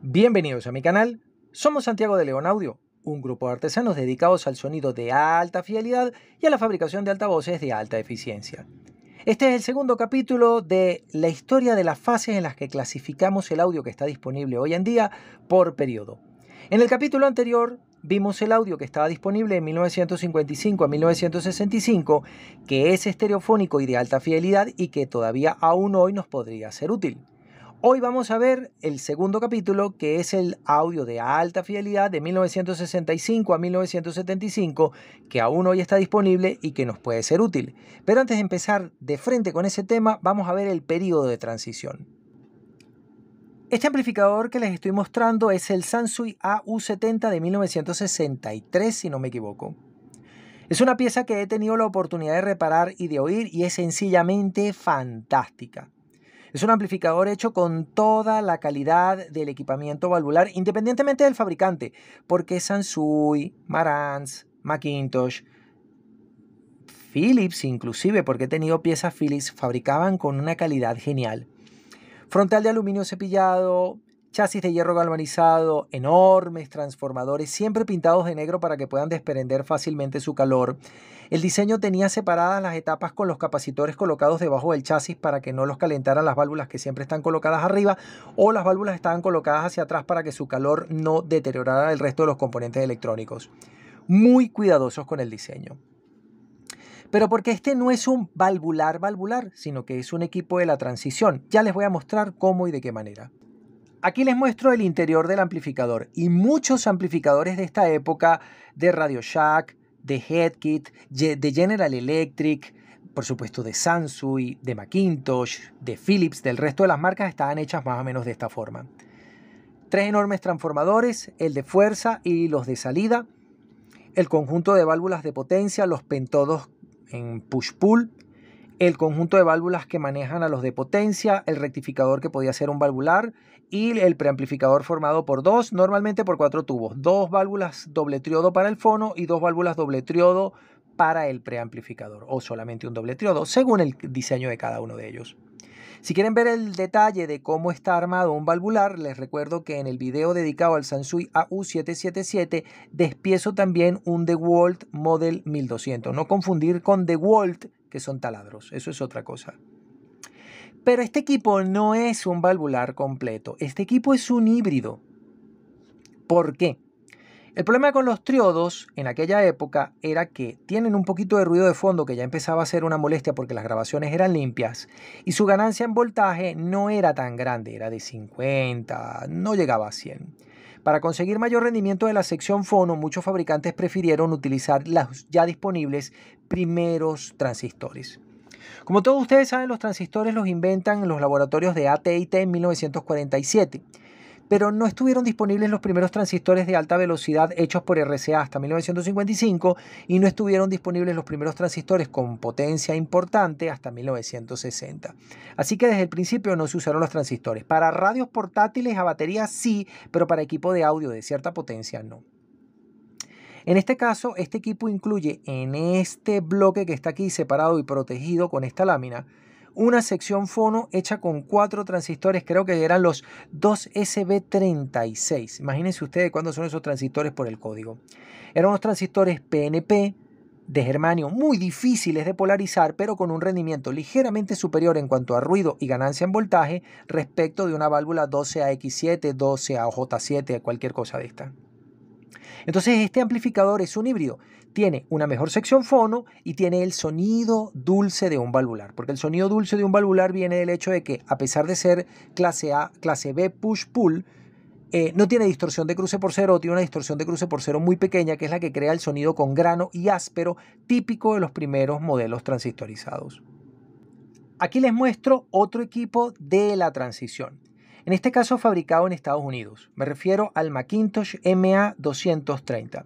Bienvenidos a mi canal, somos Santiago de León Audio, un grupo de artesanos dedicados al sonido de alta fidelidad y a la fabricación de altavoces de alta eficiencia. Este es el segundo capítulo de la historia de las fases en las que clasificamos el audio que está disponible hoy en día por periodo. En el capítulo anterior vimos el audio que estaba disponible en 1955 a 1965, que es estereofónico y de alta fidelidad y que todavía aún hoy nos podría ser útil. Hoy vamos a ver el segundo capítulo, que es el audio de alta fidelidad de 1965 a 1975, que aún hoy está disponible y que nos puede ser útil. Pero antes de empezar de frente con ese tema, vamos a ver el periodo de transición. Este amplificador que les estoy mostrando es el Sansui AU70 de 1963, si no me equivoco. Es una pieza que he tenido la oportunidad de reparar y de oír y es sencillamente fantástica. Es un amplificador hecho con toda la calidad del equipamiento valvular, independientemente del fabricante, porque Sansui, Marantz, McIntosh, Philips inclusive, porque he tenido piezas Philips, fabricaban con una calidad genial. Frontal de aluminio cepillado, chasis de hierro galvanizado, enormes transformadores, siempre pintados de negro para que puedan desprender fácilmente su calor. El diseño tenía separadas las etapas con los capacitores colocados debajo del chasis para que no los calentaran las válvulas que siempre están colocadas arriba, o las válvulas estaban colocadas hacia atrás para que su calor no deteriorara el resto de los componentes electrónicos. Muy cuidadosos con el diseño. Pero porque este no es un valvular, sino que es un equipo de la transición. Ya les voy a mostrar cómo y de qué manera. Aquí les muestro el interior del amplificador y muchos amplificadores de esta época, de Radio Shack, de Headkit, de General Electric, por supuesto de Sansui, de McIntosh, de Philips, del resto de las marcas, estaban hechas más o menos de esta forma. Tres enormes transformadores, el de fuerza y los de salida, el conjunto de válvulas de potencia, los pentodos en push-pull, el conjunto de válvulas que manejan a los de potencia, el rectificador que podía ser un valvular y el preamplificador formado por dos, normalmente por 4 tubos, 2 válvulas doble triodo para el fono y 2 válvulas doble triodo para el preamplificador, o solamente un doble triodo, según el diseño de cada uno de ellos. Si quieren ver el detalle de cómo está armado un valvular, les recuerdo que en el video dedicado al Sansui AU777 despiezo también un DeWalt Model 1200. No confundir con DeWalt, que son taladros, eso es otra cosa. Pero este equipo no es un valvular completo, este equipo es un híbrido. ¿Por qué? El problema con los triodos en aquella época era que tienen un poquito de ruido de fondo que ya empezaba a ser una molestia porque las grabaciones eran limpias y su ganancia en voltaje no era tan grande, era de 50, no llegaba a 100. Para conseguir mayor rendimiento de la sección fono, muchos fabricantes prefirieron utilizar los ya disponibles primeros transistores. Como todos ustedes saben, los transistores los inventan en los laboratorios de AT&T en 1947. Pero no estuvieron disponibles los primeros transistores de alta velocidad hechos por RCA hasta 1955 y no estuvieron disponibles los primeros transistores con potencia importante hasta 1960. Así que desde el principio no se usaron los transistores. Para radios portátiles a batería sí, pero para equipo de audio de cierta potencia no. En este caso, este equipo incluye en este bloque que está aquí separado y protegido con esta lámina, una sección fono hecha con 4 transistores, creo que eran los 2SB36. Imagínense ustedes cuándo son esos transistores por el código. Eran unos transistores PNP de germanio muy difíciles de polarizar, pero con un rendimiento ligeramente superior en cuanto a ruido y ganancia en voltaje respecto de una válvula 12AX7, 12AJ7, cualquier cosa de esta. Entonces este amplificador es un híbrido. Tiene una mejor sección fono y tiene el sonido dulce de un valvular. Porque el sonido dulce de un valvular viene del hecho de que, a pesar de ser clase A, clase B push-pull, no tiene distorsión de cruce por cero, tiene una distorsión de cruce por cero muy pequeña, que es la que crea el sonido con grano y áspero, típico de los primeros modelos transistorizados. Aquí les muestro otro equipo de la transición. En este caso fabricado en Estados Unidos. Me refiero al McIntosh MA230.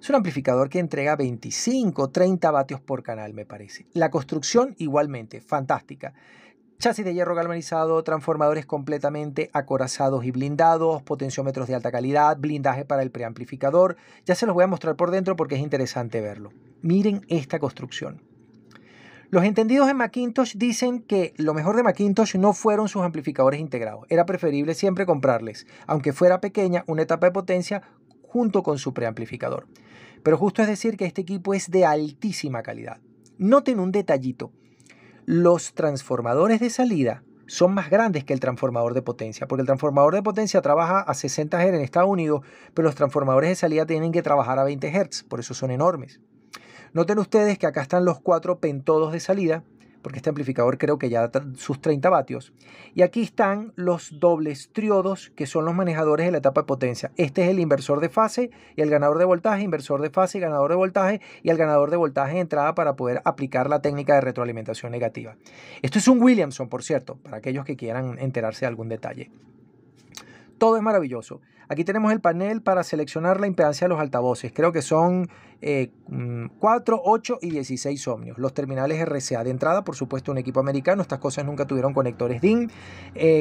Es un amplificador que entrega 25-30 vatios por canal, me parece. La construcción igualmente, fantástica. Chasis de hierro galvanizado, transformadores completamente acorazados y blindados, potenciómetros de alta calidad, blindaje para el preamplificador. Ya se los voy a mostrar por dentro porque es interesante verlo. Miren esta construcción. Los entendidos en Macintosh dicen que lo mejor de Macintosh no fueron sus amplificadores integrados. Era preferible siempre comprarles, aunque fuera pequeña, una etapa de potencia junto con su preamplificador. Pero justo es decir que este equipo es de altísima calidad. Noten un detallito. Los transformadores de salida son más grandes que el transformador de potencia, porque el transformador de potencia trabaja a 60 Hz en Estados Unidos, pero los transformadores de salida tienen que trabajar a 20 Hz, por eso son enormes. Noten ustedes que acá están los 4 pentodos de salida, porque este amplificador creo que ya da sus 30 vatios. Y aquí están los dobles triodos, que son los manejadores de la etapa de potencia. Este es el inversor de fase y el ganador de voltaje, inversor de fase y ganador de voltaje, y el ganador de voltaje de entrada para poder aplicar la técnica de retroalimentación negativa. Esto es un Williamson, por cierto, para aquellos que quieran enterarse de algún detalle. Todo es maravilloso. Aquí tenemos el panel para seleccionar la impedancia de los altavoces. Creo que son 4, 8 y 16 ohmios. Los terminales RCA de entrada, por supuesto, un equipo americano. Estas cosas nunca tuvieron conectores DIN,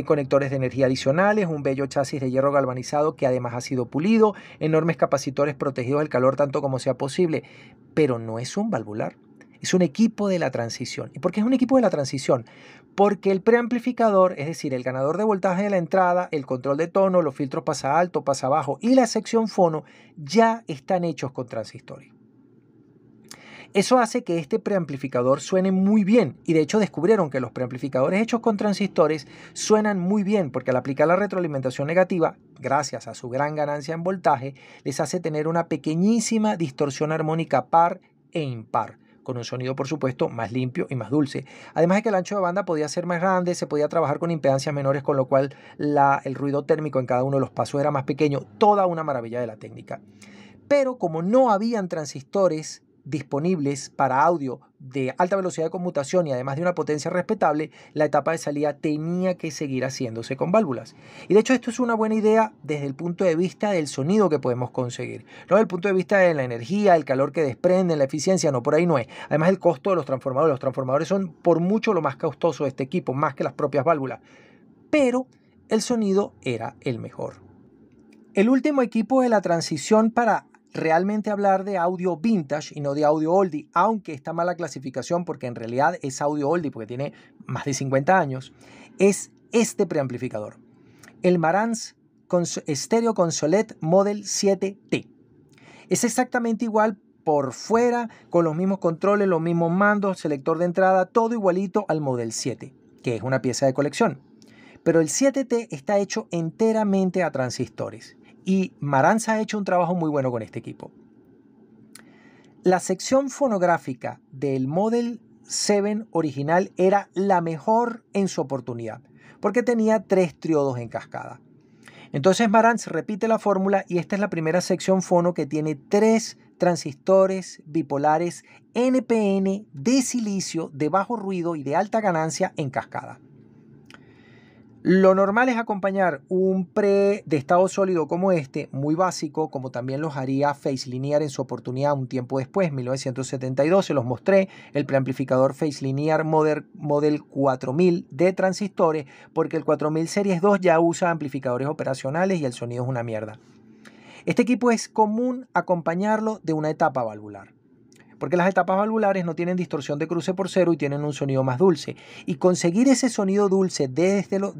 conectores de energía adicionales, un bello chasis de hierro galvanizado que además ha sido pulido, enormes capacitores protegidos del calor tanto como sea posible. Pero no es un valvular. Es un equipo de la transición. ¿Y por qué es un equipo de la transición? Porque el preamplificador, es decir, el ganador de voltaje de la entrada, el control de tono, los filtros pasa alto, pasa bajo y la sección fono ya están hechos con transistores. Eso hace que este preamplificador suene muy bien y de hecho descubrieron que los preamplificadores hechos con transistores suenan muy bien porque al aplicar la retroalimentación negativa, gracias a su gran ganancia en voltaje, les hace tener una pequeñísima distorsión armónica par e impar, con un sonido por supuesto más limpio y más dulce. Además de que el ancho de banda podía ser más grande, se podía trabajar con impedancias menores, con lo cual el ruido térmico en cada uno de los pasos era más pequeño, toda una maravilla de la técnica. Pero como no habían transistores disponibles para audio de alta velocidad de conmutación y además de una potencia respetable, la etapa de salida tenía que seguir haciéndose con válvulas. Y de hecho esto es una buena idea desde el punto de vista del sonido que podemos conseguir. No desde el punto de vista de la energía, el calor que desprenden, la eficiencia, no, por ahí no es. Además el costo de los transformadores son por mucho lo más costoso de este equipo, más que las propias válvulas. Pero el sonido era el mejor. El último equipo de la transición para realmente hablar de audio vintage y no de audio oldie, aunque está mala clasificación porque en realidad es audio oldie porque tiene más de 50 años, es este preamplificador, el Marantz Stereo Consolette Model 7T. Es exactamente igual por fuera, con los mismos controles, los mismos mandos, selector de entrada, todo igualito al Model 7, que es una pieza de colección. Pero el 7T está hecho enteramente a transistores. Y Marantz ha hecho un trabajo muy bueno con este equipo. La sección fonográfica del Model 7 original era la mejor en su oportunidad, porque tenía 3 triodos en cascada. Entonces Marantz repite la fórmula y esta es la primera sección fono que tiene 3 transistores bipolares NPN de silicio de bajo ruido y de alta ganancia en cascada. Lo normal es acompañar un pre de estado sólido como este, muy básico, como también los haría Phase Linear en su oportunidad un tiempo después, 1972, se los mostré, el preamplificador Phase Linear Model 4000 de transistores, porque el 4000 Series 2 ya usa amplificadores operacionales y el sonido es una mierda. Este equipo es común acompañarlo de una etapa valvular, porque las etapas valvulares no tienen distorsión de cruce por cero y tienen un sonido más dulce. Y conseguir ese sonido dulce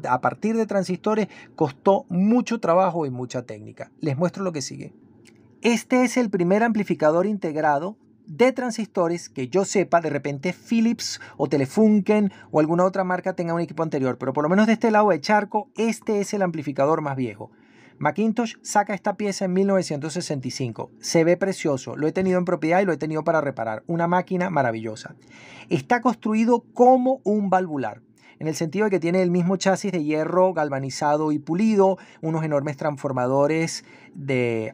a partir de transistores costó mucho trabajo y mucha técnica. Les muestro lo que sigue. Este es el primer amplificador integrado de transistores que yo sepa. De repente Philips o Telefunken o alguna otra marca tenga un equipo anterior, pero por lo menos de este lado de charco, este es el amplificador más viejo. Macintosh saca esta pieza en 1965. Se ve precioso. Lo he tenido en propiedad y lo he tenido para reparar. Una máquina maravillosa. Está construido como un valvular, en el sentido de que tiene el mismo chasis de hierro galvanizado y pulido, unos enormes transformadores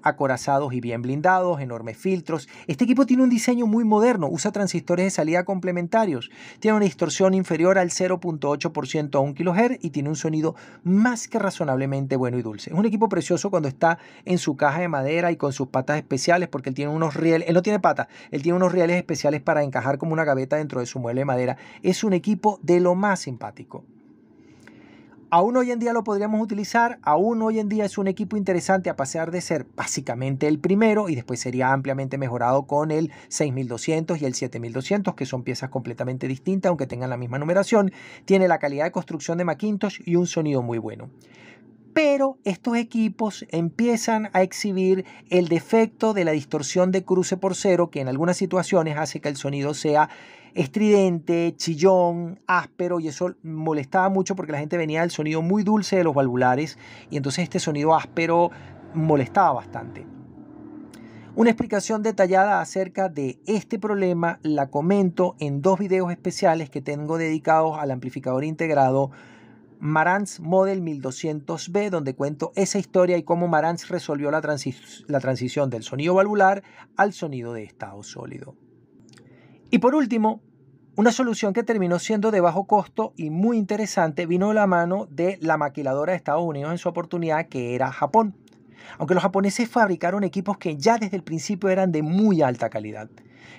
acorazados y bien blindados, enormes filtros. Este equipo tiene un diseño muy moderno, usa transistores de salida complementarios, tiene una distorsión inferior al 0.8% a 1 kHz y tiene un sonido más que razonablemente bueno y dulce. Es un equipo precioso cuando está en su caja de madera y con sus patas especiales, porque él tiene unos rieles, él no tiene patas, él tiene unos rieles especiales para encajar como una gaveta dentro de su mueble de madera. Es un equipo de lo más simpático. Aún hoy en día lo podríamos utilizar, aún hoy en día es un equipo interesante a pesar de ser básicamente el primero y después sería ampliamente mejorado con el 6200 y el 7200, que son piezas completamente distintas aunque tengan la misma numeración. Tiene la calidad de construcción de Macintosh y un sonido muy bueno. Pero estos equipos empiezan a exhibir el defecto de la distorsión de cruce por cero, que en algunas situaciones hace que el sonido sea estridente, chillón, áspero, y eso molestaba mucho porque la gente venía del sonido muy dulce de los valvulares y entonces este sonido áspero molestaba bastante. Una explicación detallada acerca de este problema la comento en 2 videos especiales que tengo dedicados al amplificador integrado Marantz Model 1200B, donde cuento esa historia y cómo Marantz resolvió la transición del sonido valvular al sonido de estado sólido. Y por último, una solución que terminó siendo de bajo costo y muy interesante vino de la mano de la maquiladora de Estados Unidos en su oportunidad, que era Japón. Aunque los japoneses fabricaron equipos que ya desde el principio eran de muy alta calidad.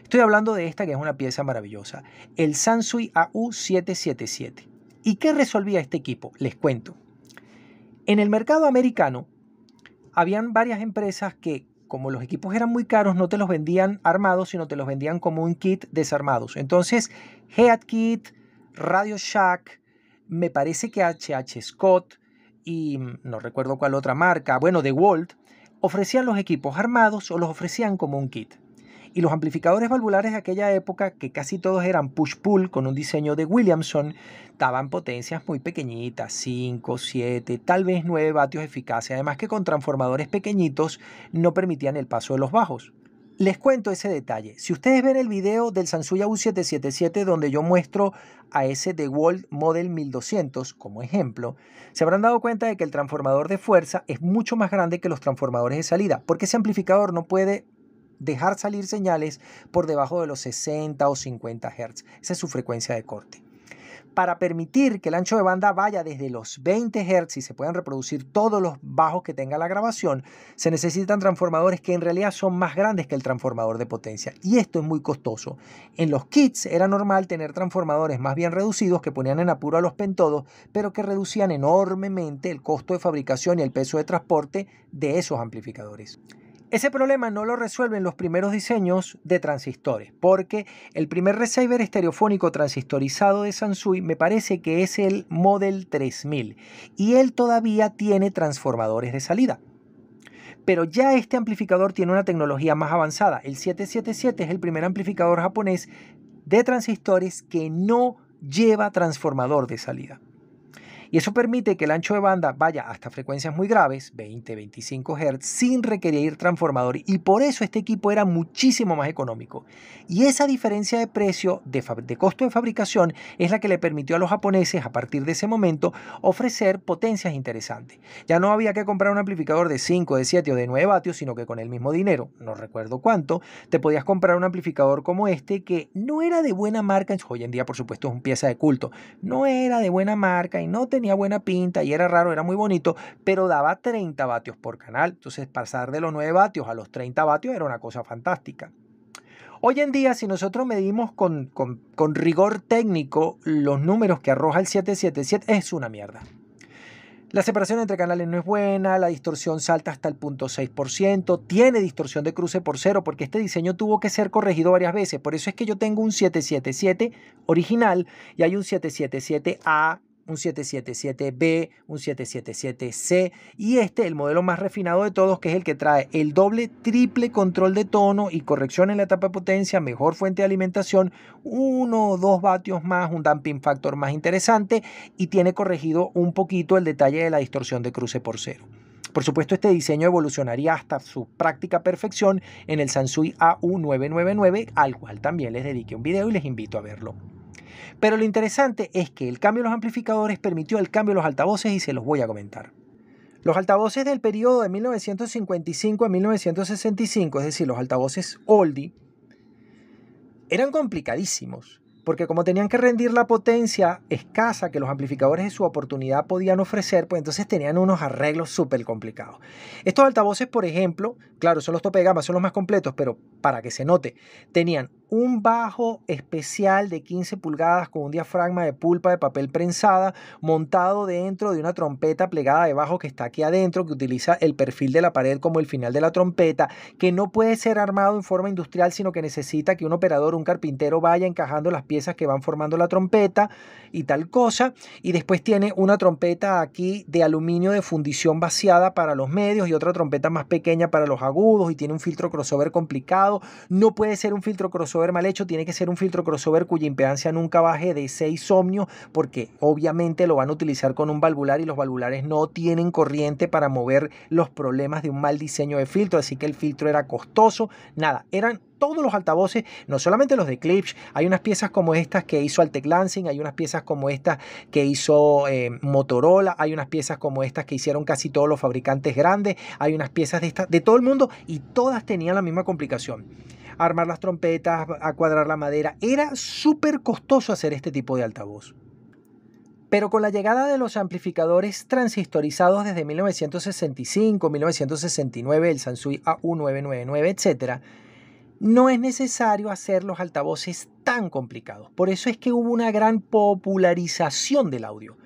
Estoy hablando de esta que es una pieza maravillosa, el Sansui AU777. ¿Y qué resolvía este equipo? Les cuento. En el mercado americano, habían varias empresas que, como los equipos eran muy caros, no te los vendían armados, sino te los vendían como un kit desarmados. Entonces, Headkit, Radio Shack, me parece que H.H. Scott y no recuerdo cuál otra marca, bueno, DeWalt, ofrecían los equipos armados o los ofrecían como un kit. Y los amplificadores valvulares de aquella época, que casi todos eran push-pull con un diseño de Williamson, daban potencias muy pequeñitas, 5, 7, tal vez 9 vatios de eficacia, además que con transformadores pequeñitos no permitían el paso de los bajos. Les cuento ese detalle. Si ustedes ven el video del Sansui AU777 donde yo muestro a ese DeWalt Model 1200 como ejemplo, se habrán dado cuenta de que el transformador de fuerza es mucho más grande que los transformadores de salida, porque ese amplificador no puede dejar salir señales por debajo de los 60 o 50 Hz. Esa es su frecuencia de corte. Para permitir que el ancho de banda vaya desde los 20 Hz y se puedan reproducir todos los bajos que tenga la grabación, se necesitan transformadores que en realidad son más grandes que el transformador de potencia. Y esto es muy costoso. En los kits era normal tener transformadores más bien reducidos que ponían en apuro a los pentodos, pero que reducían enormemente el costo de fabricación y el peso de transporte de esos amplificadores. Ese problema no lo resuelven los primeros diseños de transistores, porque el primer receiver estereofónico transistorizado de Sansui me parece que es el Model 3000 y él todavía tiene transformadores de salida. Pero ya este amplificador tiene una tecnología más avanzada. El 777 es el primer amplificador japonés de transistores que no lleva transformador de salida. Y eso permite que el ancho de banda vaya hasta frecuencias muy graves, 20-25 Hz, sin requerir transformador. Y por eso este equipo era muchísimo más económico. Y esa diferencia de precio, de costo de fabricación, es la que le permitió a los japoneses, a partir de ese momento, ofrecer potencias interesantes. Ya no había que comprar un amplificador de 5, de 7 o de 9 vatios, sino que con el mismo dinero, no recuerdo cuánto, te podías comprar un amplificador como este, que no era de buena marca. Hoy en día, por supuesto, es una pieza de culto. No era de buena marca y no tenía buena pinta y era raro, era muy bonito, pero daba 30 vatios por canal. Entonces pasar de los 9 vatios a los 30 vatios era una cosa fantástica. Hoy en día, si nosotros medimos con rigor técnico los números que arroja el 777, es una mierda. La separación entre canales no es buena, la distorsión salta hasta el 0.6%, tiene distorsión de cruce por cero porque este diseño tuvo que ser corregido varias veces. Por eso es que yo tengo un 777 original y hay un 777A, un 777B, un 777C y el modelo más refinado de todos, que es el que trae el doble, triple control de tono y corrección en la etapa de potencia, mejor fuente de alimentación, 1 o 2 vatios más, un damping factor más interesante y tiene corregido un poquito el detalle de la distorsión de cruce por cero. Por supuesto, este diseño evolucionaría hasta su práctica perfección en el Sansui AU999, al cual también les dediqué un video y les invito a verlo. Pero lo interesante es que el cambio de los amplificadores permitió el cambio de los altavoces y se los voy a comentar. Los altavoces del periodo de 1955 a 1965, es decir, los altavoces oldie, eran complicadísimos, porque como tenían que rendir la potencia escasa que los amplificadores de su oportunidad podían ofrecer, pues entonces tenían unos arreglos súper complicados. Estos altavoces, por ejemplo, claro, son los tope de gama, son los más completos, pero para que se note, tenían un bajo especial de 15 pulgadas con un diafragma de pulpa de papel prensada montado dentro de una trompeta plegada de bajo que está aquí adentro, que utiliza el perfil de la pared como el final de la trompeta, que no puede ser armado en forma industrial, sino que necesita que un operador, un carpintero vaya encajando las piezas que van formando la trompeta y tal cosa. Y después tiene una trompeta aquí de aluminio de fundición vaciada para los medios y otra trompeta más pequeña para los agudos, y tiene un filtro crossover complicado. No puede ser un filtro crossover mal hecho, tiene que ser un filtro crossover cuya impedancia nunca baje de 6 ohmios, porque obviamente lo van a utilizar con un valvular y los valvulares no tienen corriente para mover los problemas de un mal diseño de filtro, así que el filtro era costoso. Nada, eran todos los altavoces, no solamente los de Klipsch, hay unas piezas como estas que hizo Altec Lansing, hay unas piezas como estas que hizo Motorola, hay unas piezas como estas que hicieron casi todos los fabricantes grandes, hay unas piezas de estas de todo el mundo, y todas tenían la misma complicación: armar las trompetas, a cuadrar la madera. Era súper costoso hacer este tipo de altavoz. Pero con la llegada de los amplificadores transistorizados desde 1965, 1969, el Sansui AU999, etc., no es necesario hacer los altavoces tan complicados. Por eso es que hubo una gran popularización del audio.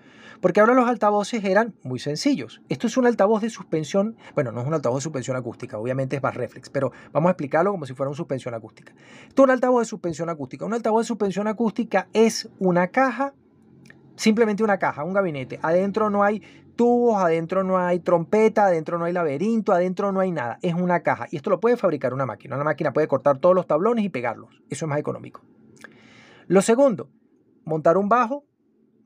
Porque ahora los altavoces eran muy sencillos. Esto es un altavoz de suspensión, bueno, no es un altavoz de suspensión acústica, obviamente es bass reflex, pero vamos a explicarlo como si fuera una suspensión acústica. Esto es un altavoz de suspensión acústica. Un altavoz de suspensión acústica es una caja, simplemente una caja, un gabinete. Adentro no hay tubos, adentro no hay trompeta, adentro no hay laberinto, adentro no hay nada. Es una caja. Y esto lo puede fabricar una máquina. Una máquina puede cortar todos los tablones y pegarlos. Eso es más económico. Lo segundo, montar un bajo,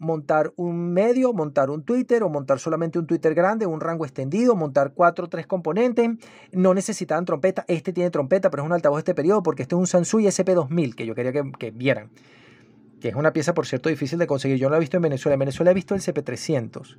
montar un medio, montar un tweeter o montar solamente un tweeter grande, un rango extendido, montar 4 o 3 componentes. No necesitaban trompeta. Este tiene trompeta, pero es un altavoz de este periodo porque este es un Sansui SP2000 que yo quería que vieran. Que es una pieza, por cierto, difícil de conseguir. Yo no la he visto en Venezuela. En Venezuela he visto el CP300.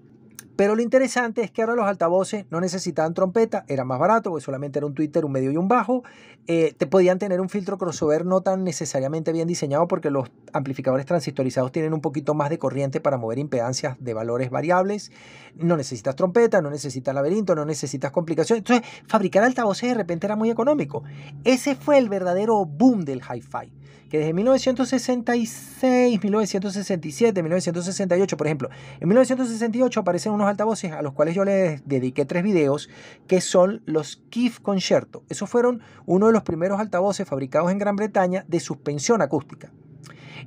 Pero lo interesante es que ahora los altavoces no necesitaban trompeta, era más barato porque solamente era un tweeter, un medio y un bajo. Te podían tener un filtro crossover no tan necesariamente bien diseñado porque los amplificadores transistorizados tienen un poquito más de corriente para mover impedancias de valores variables. No necesitas trompeta, no necesitas laberinto, no necesitas complicaciones. Entonces, fabricar altavoces de repente era muy económico. Ese fue el verdadero boom del hi-fi, que desde 1966, 1967, 1968, por ejemplo, en 1968 aparecen unos altavoces a los cuales yo les dediqué 3 videos, que son los Keith Concerto. Esos fueron uno de los primeros altavoces fabricados en Gran Bretaña de suspensión acústica.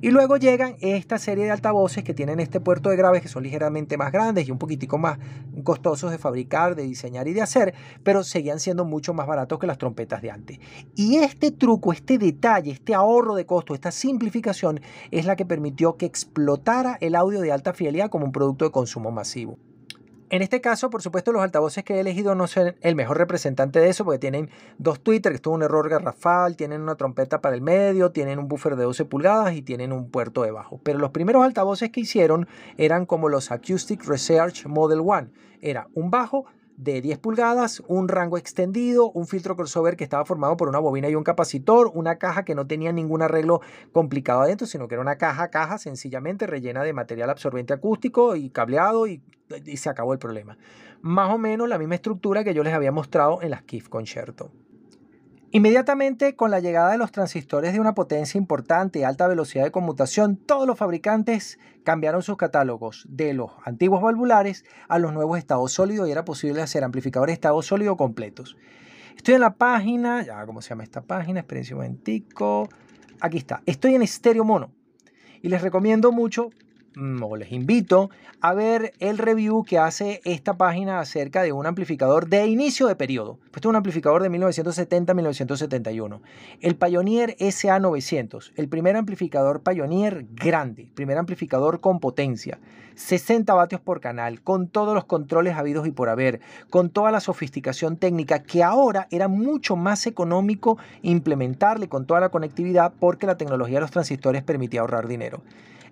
Y luego llegan esta serie de altavoces que tienen este puerto de graves, que son ligeramente más grandes y un poquitico más costosos de fabricar, de diseñar y de hacer, pero seguían siendo mucho más baratos que las trompetas de antes. Y este truco, este detalle, este ahorro de costo, esta simplificación es la que permitió que explotara el audio de alta fidelidad como un producto de consumo masivo. En este caso, por supuesto, los altavoces que he elegido no son el mejor representante de eso, porque tienen 2 tweeters, que esto es un error garrafal, tienen una trompeta para el medio, tienen un buffer de 12 pulgadas y tienen un puerto de bajo. Pero los primeros altavoces que hicieron eran como los Acoustic Research Model 1. Era un bajo de 10 pulgadas, un rango extendido, un filtro crossover que estaba formado por una bobina y un capacitor, una caja que no tenía ningún arreglo complicado adentro, sino que era una caja sencillamente rellena de material absorbente acústico y cableado, y se acabó el problema. Más o menos la misma estructura que yo les había mostrado en las Keith Concerto. Inmediatamente con la llegada de los transistores de una potencia importante y alta velocidad de conmutación, todos los fabricantes cambiaron sus catálogos de los antiguos valvulares a los nuevos estados sólidos, y era posible hacer amplificadores de estado sólido completos. Estoy en la página, ya, ¿cómo se llama esta página? Espérense un momentico. Aquí está. Estoy en estéreo mono y les recomiendo mucho, o les invito a ver el review que hace esta página acerca de un amplificador de inicio de periodo. Este es un amplificador de 1970-1971. El Pioneer SA900, el primer amplificador Pioneer grande, primer amplificador con potencia, 60 vatios por canal, con todos los controles habidos y por haber, con toda la sofisticación técnica que ahora era mucho más económico implementarle, con toda la conectividad, porque la tecnología de los transistores permitía ahorrar dinero.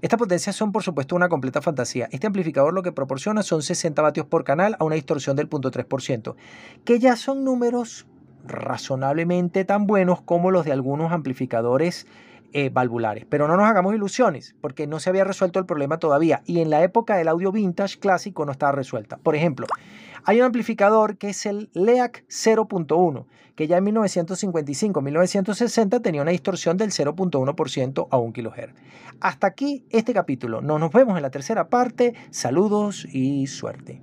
Estas potencias son, por supuesto, una completa fantasía. Este amplificador lo que proporciona son 60 vatios por canal a una distorsión del 0.3%, que ya son números razonablemente tan buenos como los de algunos amplificadores valvulares. Pero no nos hagamos ilusiones, porque no se había resuelto el problema todavía, y en la época del audio vintage clásico no estaba resuelta. Por ejemplo, Hay un amplificador que es el LEAC 0.1, que ya en 1955-1960 tenía una distorsión del 0.1% a 1 kHz. Hasta aquí este capítulo. Nos vemos en la tercera parte. Saludos y suerte.